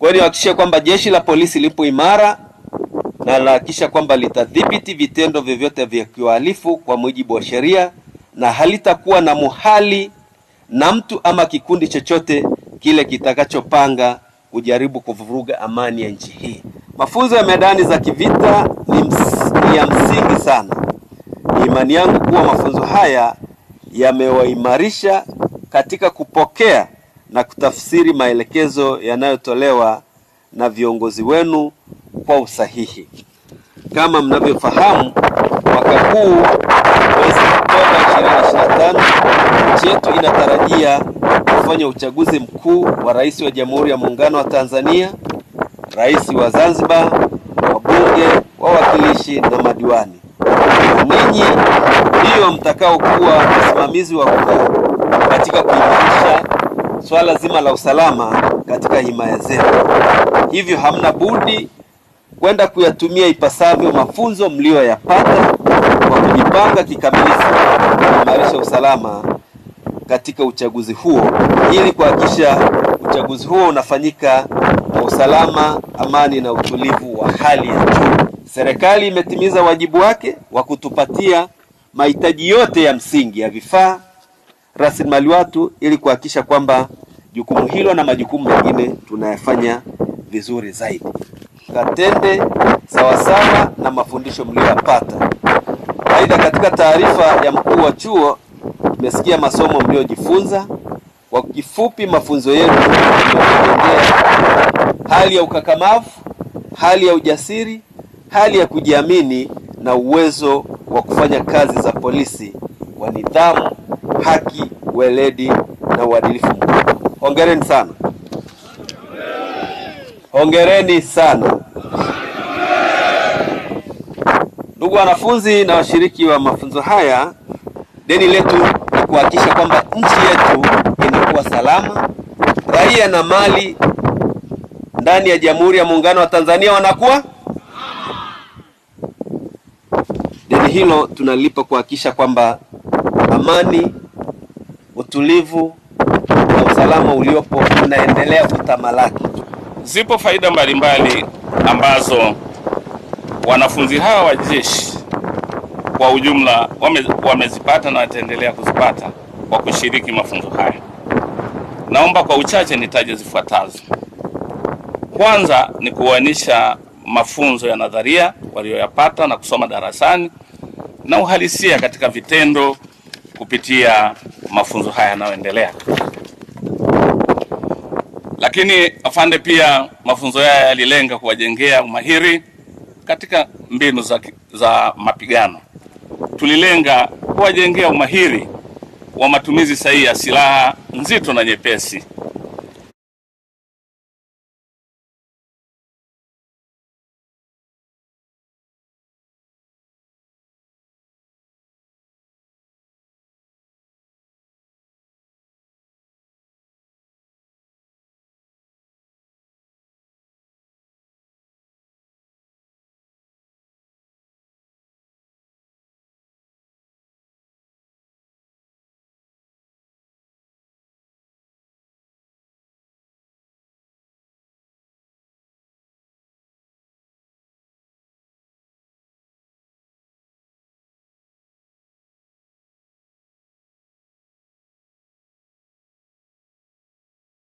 Kwa hiyo hakikisha kwamba jeshi la polisi lipo imara na hakikisha kwamba litadhibiti vitendo vyovyote vya uhalifu kwa mujibu wa sheria na halitakuwa na muhali na mtu ama kikundi chochote kile kitakachopanga kujaribu kuvuruga amani ya nchi hii. Mafunzo ya medani za kivita ni ya msingi sana. Ni imani yangu kuwa mafunzo haya yamewaimarisha katika kupokea na kutafsiri maelekezo yanayotolewa na viongozi wenu kwa usahihi. Kama mnavyofahamu, mwaka huu mwezi Oktoba 2025 nchi yetu inatarajia kufanya uchaguzi mkuu wa rais wa Jamhuri ya Muungano wa Tanzania, rais wa Zanzibar, wabunge, wawakilishi na madiwani. Ninyi ndio mtakao kuwa wasimamizi wakuu katika kuimarisha swala zima la usalama katika himaya zetu. Hivyo hamna budi kwenda kuyatumia ipasavyo mafunzo mlioyapata kwa kujipanga kikamilifu kuimarisha usalama katika uchaguzi huo, ili kuhakikisha uchaguzi huo unafanyika kwa usalama, amani na utulivu wa hali ya juu. Serikali imetimiza wajibu wake wa kutupatia mahitaji yote ya msingi ya vifaa, rasilimali watu, ili kuhakikisha kwamba jukumu hilo na majukumu mengine tunayafanya vizuri zaidi. Katende sawasawa na mafundisho mliyopata. Aidha, katika taarifa ya mkuu wa chuo tumesikia masomo mliojifunza. Kwa kifupi, mafunzo yetu yamejengea hali ya ukakamavu, hali ya ujasiri, hali ya kujiamini na uwezo wa kufanya kazi za polisi kwa nidhamu, haki, weledi na uadilifu mkubwa. Hongereni sana. Hongereni sana. Ndugu wanafunzi na washiriki wa mafunzo haya, deni letu ni kuhakikisha kwamba nchi yetu inakuwa salama, raia na mali ndani ya Jamhuri ya Muungano wa Tanzania wanakuwa. Deni hilo tunalipa kuhakikisha kwamba amani, utulivu na usalama uliopo unaendelea kutamalaki. Zipo faida mbalimbali ambazo wanafunzi hawa wa jeshi kwa ujumla wamezipata na wataendelea kuzipata kwa kushiriki mafunzo haya. Naomba kwa uchache nitaje zifuatazo. Kwanza ni kuainisha mafunzo ya nadharia walioyapata na kusoma darasani na uhalisia katika vitendo kupitia mafunzo haya yanayoendelea. Lakini afande, pia mafunzo haya yalilenga kuwajengea umahiri katika mbinu za mapigano. Tulilenga kuwajengea umahiri wa matumizi sahihi ya silaha nzito na nyepesi